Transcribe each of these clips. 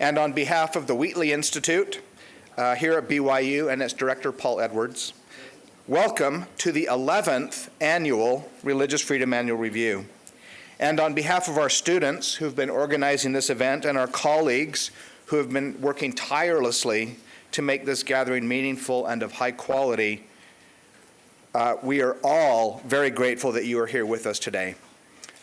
And on behalf of the Wheatley Institute here at BYU and its director, Paul Edwards, welcome to the 11th Annual Religious Freedom Annual Review. And on behalf of our students who've been organizing this event and our colleagues who have been working tirelessly to make this gathering meaningful and of high quality, we are all very grateful that you are here with us today.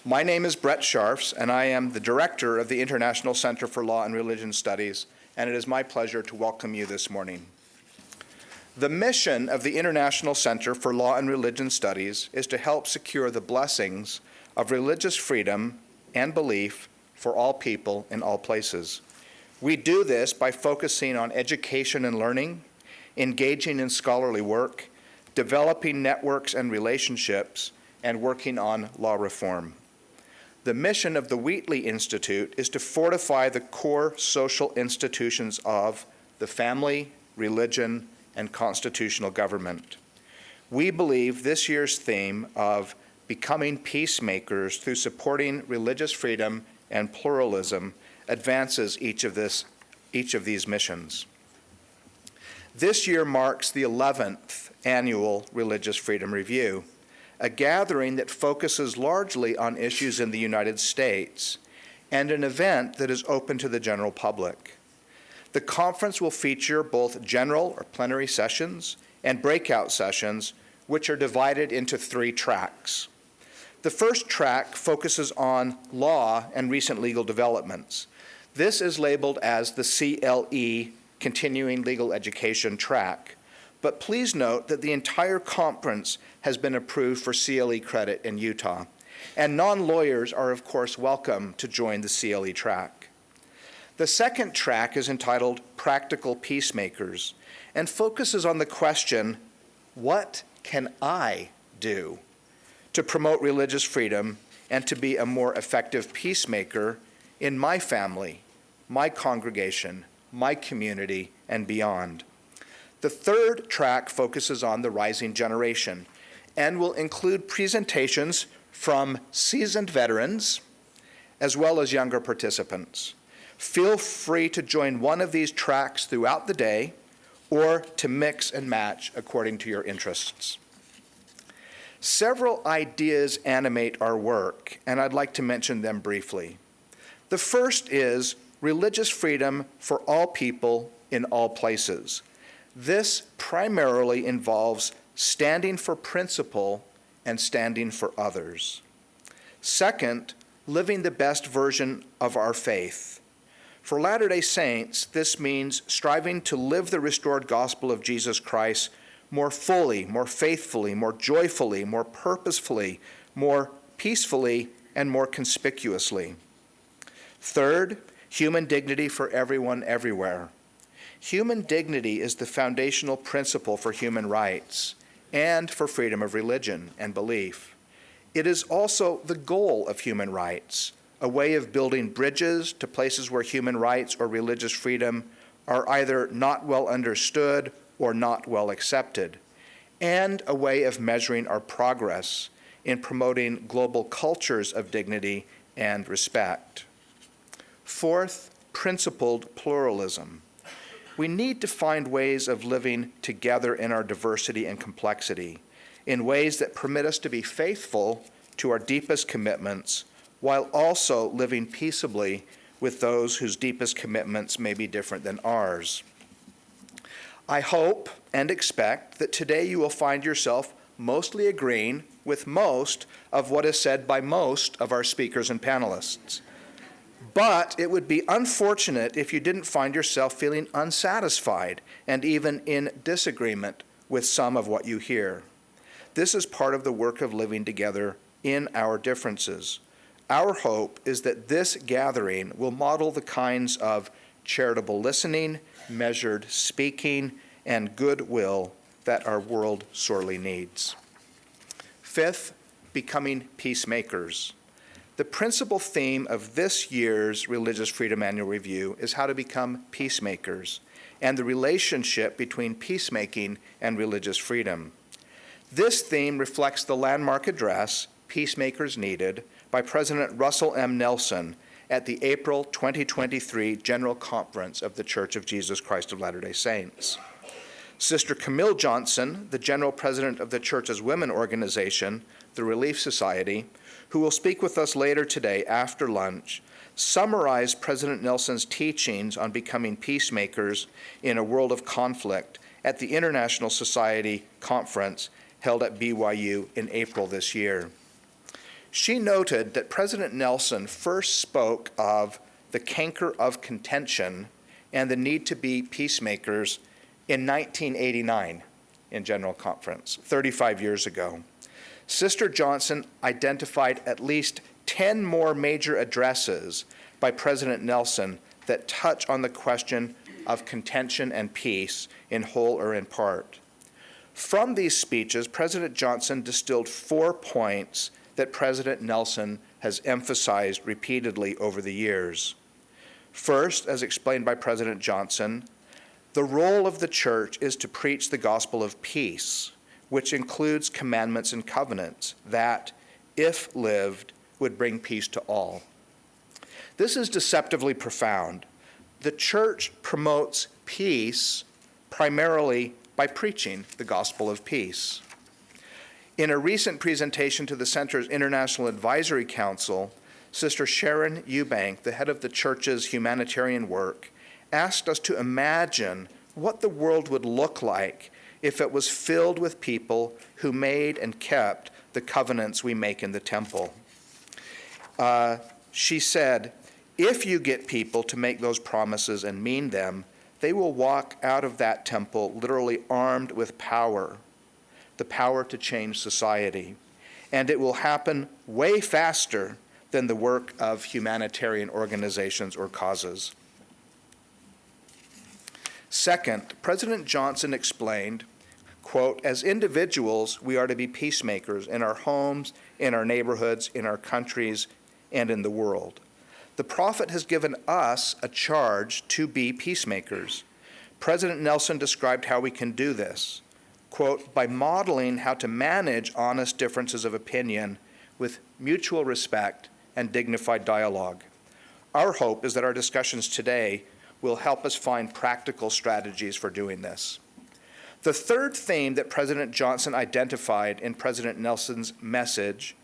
My name is Brent Scharffs, and I am the director of the International Center for Law and Religion Studies, and it is my pleasure to welcome you this morning. The mission of the International Center for Law and Religion Studies is to help secure the blessings of religious freedom and belief for all people in all places. We do this by focusing on education and learning, engaging in scholarly work, developing networks and relationships, and working on law reform. The mission of the Wheatley Institute is to fortify the core social institutions of the family, religion, and constitutional government. We believe this year's theme of becoming peacemakers through supporting religious freedom and pluralism advances each of these missions. This year marks the 11th Annual Religious Freedom Review, a gathering that focuses largely on issues in the United States, and an event that is open to the general public. The conference will feature both general or plenary sessions and breakout sessions, which are divided into 3 tracks. The first track focuses on law and recent legal developments. This is labeled as the CLE, Continuing Legal Education track. But please note that the entire conference has been approved for CLE credit in Utah, and non-lawyers are of course welcome to join the CLE track. The second track is entitled Practical Peacemakers and focuses on the question, what can I do to promote religious freedom and to be a more effective peacemaker in my family, my congregation, my community, and beyond? The third track focuses on the rising generation and will include presentations from seasoned veterans as well as younger participants. Feel free to join one of these tracks throughout the day or to mix and match according to your interests. Several ideas animate our work, and I'd like to mention them briefly. The first is religious freedom for all people in all places. This primarily involves standing for principle and standing for others. Second, living the best version of our faith. For Latter-day Saints, this means striving to live the restored gospel of Jesus Christ more fully, more faithfully, more joyfully, more purposefully, more peacefully, and more conspicuously. Third, human dignity for everyone everywhere. Human dignity is the foundational principle for human rights and for freedom of religion and belief. It is also the goal of human rights, a way of building bridges to places where human rights or religious freedom are either not well understood or not well accepted, and a way of measuring our progress in promoting global cultures of dignity and respect. Fourth, principled pluralism. We need to find ways of living together in our diversity and complexity, in ways that permit us to be faithful to our deepest commitments, while also living peaceably with those whose deepest commitments may be different than ours. I hope and expect that today you will find yourself mostly agreeing with most of what is said by most of our speakers and panelists. But it would be unfortunate if you didn't find yourself feeling unsatisfied and even in disagreement with some of what you hear. This is part of the work of living together in our differences. Our hope is that this gathering will model the kinds of charitable listening, measured speaking, and goodwill that our world sorely needs. Fifth, becoming peacemakers. The principal theme of this year's Religious Freedom Annual Review is how to become peacemakers and the relationship between peacemaking and religious freedom. This theme reflects the landmark address, Peacemakers Needed, by President Russell M. Nelson, at the April 2023 General Conference of the Church of Jesus Christ of Latter-day Saints. Sister Camille Johnson, the General President of the Church's women organization, the Relief Society, who will speak with us later today after lunch, summarized President Nelson's teachings on becoming peacemakers in a world of conflict at the International Society Conference held at BYU in April this year. She noted that President Nelson first spoke of the canker of contention and the need to be peacemakers in 1989 in General Conference, 35 years ago. Sister Johnson identified at least 10 more major addresses by President Nelson that touch on the question of contention and peace in whole or in part. From these speeches, President Johnson distilled 4 points that President Nelson has emphasized repeatedly over the years. First, as explained by President Johnson, the role of the church is to preach the gospel of peace, which includes commandments and covenants that, if lived, would bring peace to all. This is deceptively profound. The church promotes peace primarily by preaching the gospel of peace. In a recent presentation to the Center's International Advisory Council, Sister Sharon Eubank, the head of the church's humanitarian work, asked us to imagine what the world would look like if it was filled with people who made and kept the covenants we make in the temple. She said, if you get people to make those promises and mean them, they will walk out of that temple literally armed with power, the power to change society. And it will happen way faster than the work of humanitarian organizations or causes. Second, President Johnson explained, quote, as individuals, we are to be peacemakers in our homes, in our neighborhoods, in our countries, and in the world. The prophet has given us a charge to be peacemakers. President Nelson described how we can do this, quote, by modeling how to manage honest differences of opinion with mutual respect and dignified dialogue. Our hope is that our discussions today will help us find practical strategies for doing this. The third theme that President Johnson identified in President Nelson's messages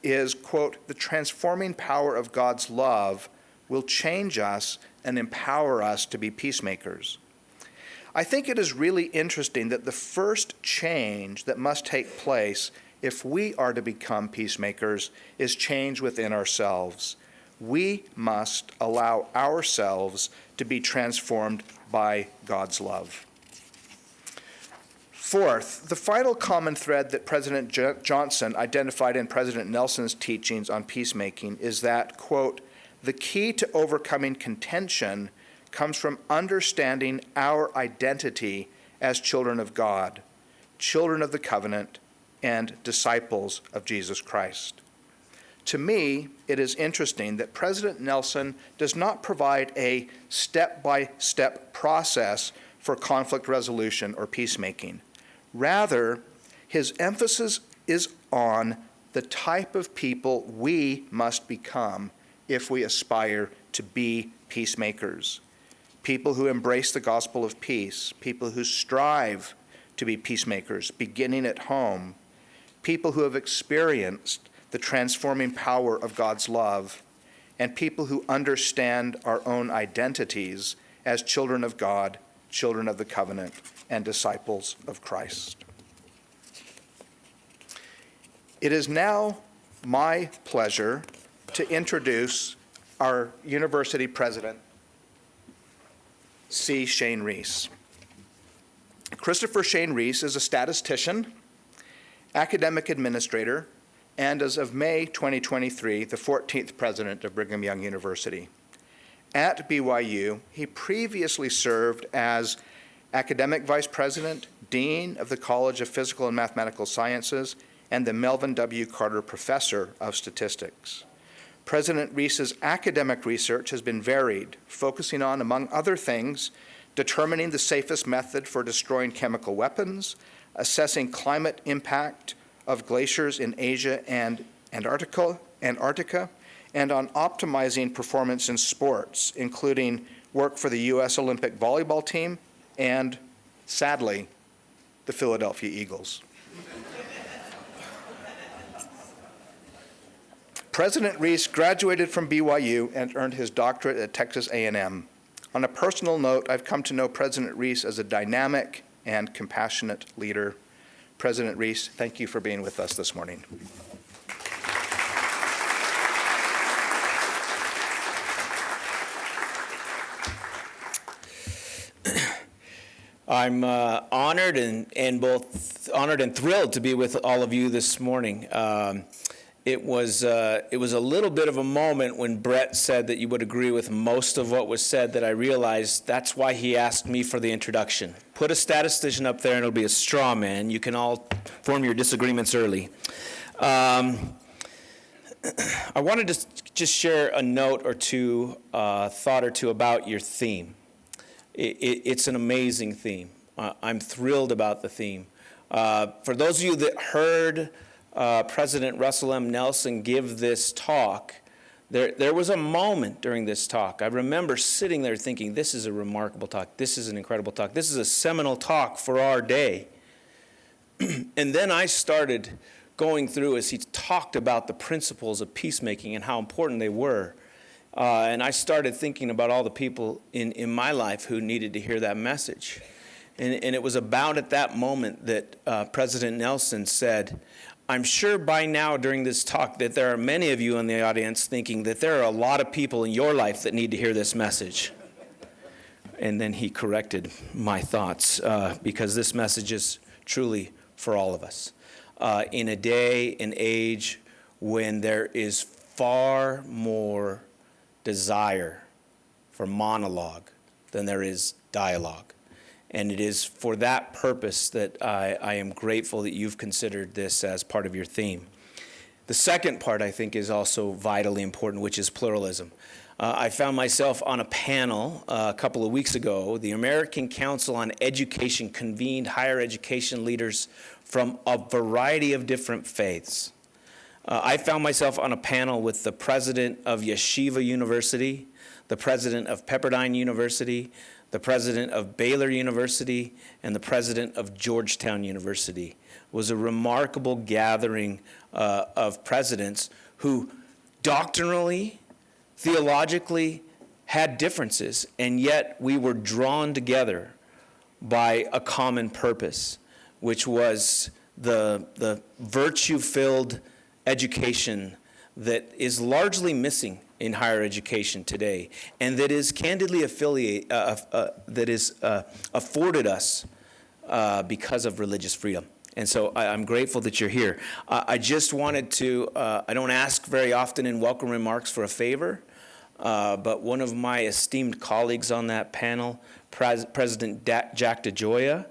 is, quote, the transforming power of God's love will change us and empower us to be peacemakers. I think it is really interesting that the first change that must take place if we are to become peacemakers is change within ourselves. We must allow ourselves to be transformed by God's love. Fourth, the final common thread that President Johnson identified in President Nelson's teachings on peacemaking is that, quote, the key to overcoming contention comes from understanding our identity as children of God, children of the covenant, and disciples of Jesus Christ. To me, it is interesting that President Nelson does not provide a step-by-step process for conflict resolution or peacemaking. Rather, his emphasis is on the type of people we must become if we aspire to be peacemakers. People who embrace the gospel of peace, people who strive to be peacemakers, beginning at home, people who have experienced the transforming power of God's love, and people who understand our own identities as children of God, children of the covenant, and disciples of Christ. It is now my pleasure to introduce our university president, C. Shane Reese. Christopher Shane Reese is a statistician, academic administrator, and as of May 2023, the 14th president of Brigham Young University. At BYU, he previously served as academic vice president, dean of the College of Physical and Mathematical Sciences, and the Melvin W. Carter Professor of Statistics. President Reese's academic research has been varied, focusing on, among other things, determining the safest method for destroying chemical weapons, assessing climate impact of glaciers in Asia and Antarctica, and on optimizing performance in sports, including work for the U.S. Olympic volleyball team and, sadly, the Philadelphia Eagles. President Reese graduated from BYU and earned his doctorate at Texas A&M. On a personal note, I've come to know President Reese as a dynamic and compassionate leader. President Reese, thank you for being with us this morning. I'm honored and both honored and thrilled to be with all of you this morning. It was a little bit of a moment when Brent said that you would agree with most of what was said that I realized that's why he asked me for the introduction. Put a statistician up there and it'll be a straw man. You can all form your disagreements early. I wanted to just share a note or two, thought or two about your theme. It's an amazing theme. I'm thrilled about the theme. For those of you that heard President Russell M. Nelson give this talk, there was a moment during this talk. I remember sitting there thinking, this is a remarkable talk. This is an incredible talk. This is a seminal talk for our day. And then I started going through as he talked about the principles of peacemaking and how important they were. And I started thinking about all the people in my life who needed to hear that message. And it was about at that moment that President Nelson said, I'm sure by now during this talk that there are many of you in the audience thinking that there are a lot of people in your life that need to hear this message. And then he corrected my thoughts because this message is truly for all of us. In a day and age when there is far more desire for monologue than there is dialogue. And it is for that purpose that I am grateful that you've considered this as part of your theme. The second part, I think, is also vitally important, which is pluralism. I found myself on a panel a couple of weeks ago. The American Council on Education convened higher education leaders from a variety of different faiths. I found myself on a panel with the president of Yeshiva University, the president of Pepperdine University, the president of Baylor University, and the president of Georgetown University. It was a remarkable gathering of presidents who doctrinally, theologically had differences, and yet we were drawn together by a common purpose, which was the virtue-filled education that is largely missing in higher education today, and that is candidly afforded us because of religious freedom. And so I'm grateful that you're here. I just wanted to, I don't ask very often in welcome remarks for a favor, but one of my esteemed colleagues on that panel, President Jack DeGioia,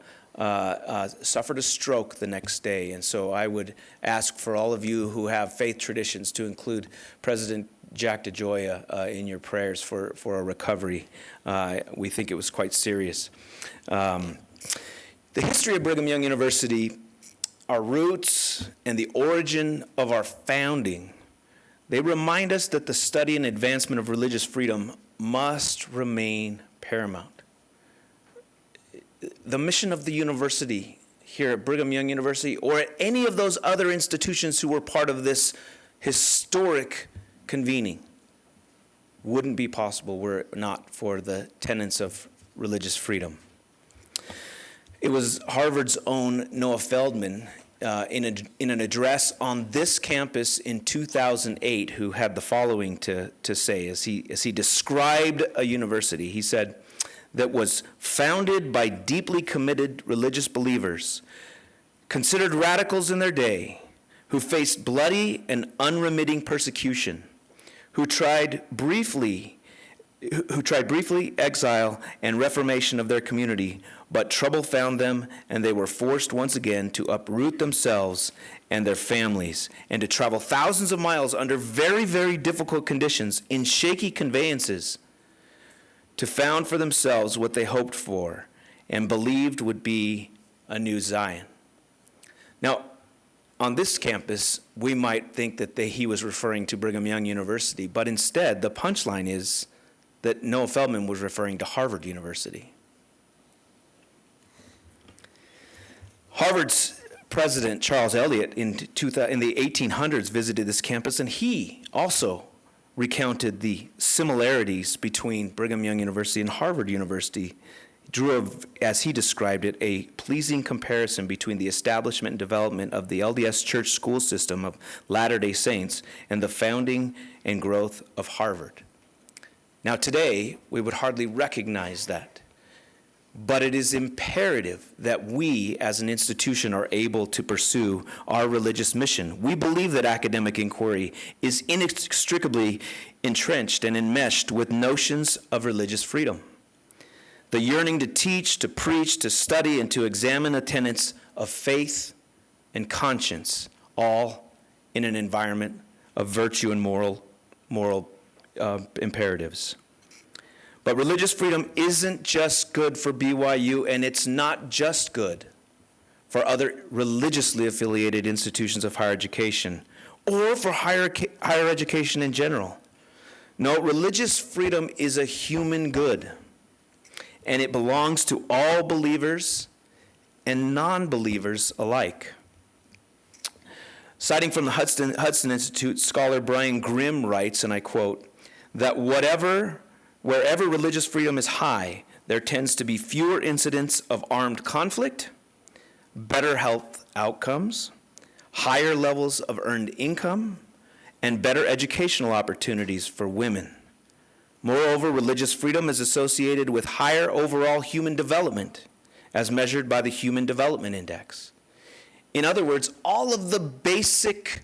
suffered a stroke the next day. And so I would ask for all of you who have faith traditions to include President Jack DeGioia in your prayers for a recovery. We think it was quite serious. The history of Brigham Young University, our roots and the origin of our founding, they remind us that the study and advancement of religious freedom must remain paramount. The mission of the university here at Brigham Young University or at any of those other institutions who were part of this historic convening wouldn't be possible were it not for the tenets of religious freedom. It was Harvard's own Noah Feldman in an address on this campus in 2008 who had the following to say as he described a university. He said, that was founded by deeply committed religious believers, considered radicals in their day, who faced bloody and unremitting persecution, who tried briefly exile and reformation of their community, but trouble found them, and they were forced once again to uproot themselves and their families, and to travel thousands of miles under very, very difficult conditions in shaky conveyances, to found for themselves what they hoped for and believed would be a new Zion. Now, on this campus, we might think that he was referring to Brigham Young University, but instead, the punchline is that Noah Feldman was referring to Harvard University. Harvard's president, Charles Eliot, in the 1800s visited this campus, and he also recounted the similarities between Brigham Young University and Harvard University. He drew, as he described it, a pleasing comparison between the establishment and development of the LDS Church school system of Latter-day Saints and the founding and growth of Harvard. Now today, we would hardly recognize that. But it is imperative that we, as an institution, are able to pursue our religious mission. We believe that academic inquiry is inextricably entrenched and enmeshed with notions of religious freedom. The yearning to teach, to preach, to study, and to examine the tenets of faith and conscience, all in an environment of virtue and moral imperatives. But religious freedom isn't just good for BYU, and it's not just good for other religiously affiliated institutions of higher education or for higher education in general. No, religious freedom is a human good, and it belongs to all believers and non-believers alike. Citing from the Hudson Institute, scholar Brian Grimm writes, and I quote, that wherever religious freedom is high, there tends to be fewer incidents of armed conflict, better health outcomes, higher levels of earned income, and better educational opportunities for women. Moreover, religious freedom is associated with higher overall human development, as measured by the Human Development Index. In other words, all of the basic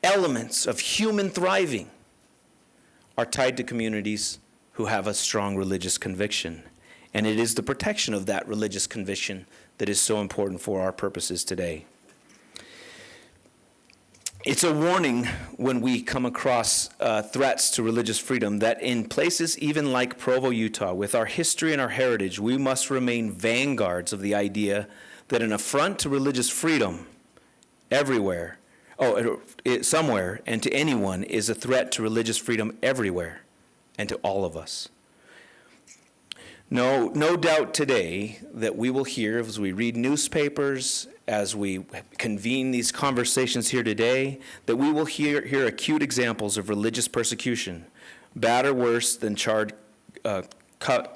elements of human thriving are tied to communities who have a strong religious conviction. And it is the protection of that religious conviction that is so important for our purposes today. It's a warning when we come across threats to religious freedom that in places even like Provo, Utah, with our history and our heritage, we must remain vanguards of the idea that an affront to religious freedom everywhere, somewhere, and to anyone is a threat to religious freedom everywhere and to all of us. No doubt today that we will hear, as we read newspapers, as we convene these conversations here today, that we will hear acute examples of religious persecution, bad or worse than charred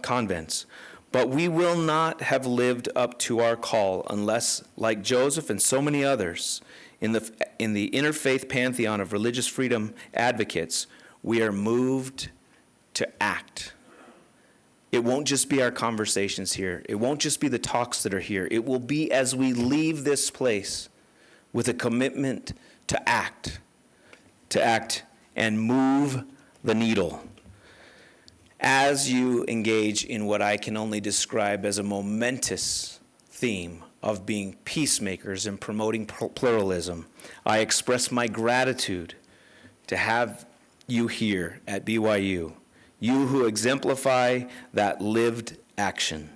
convents. But we will not have lived up to our call unless, like Joseph and so many others, in the interfaith pantheon of religious freedom advocates, we are moved to act. It won't just be our conversations here. It won't just be the talks that are here. It will be as we leave this place with a commitment to act and move the needle. As you engage in what I can only describe as a momentous theme of being peacemakers and promoting pluralism, I express my gratitude to have you here at BYU. You who exemplify that lived action.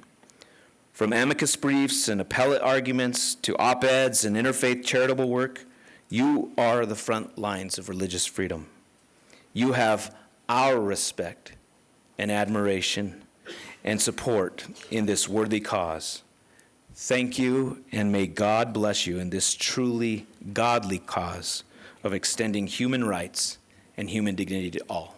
From amicus briefs and appellate arguments to op-eds and interfaith charitable work, you are the front lines of religious freedom. You have our respect and admiration and support in this worthy cause. Thank you, and may God bless you in this truly godly cause of extending human rights and human dignity to all.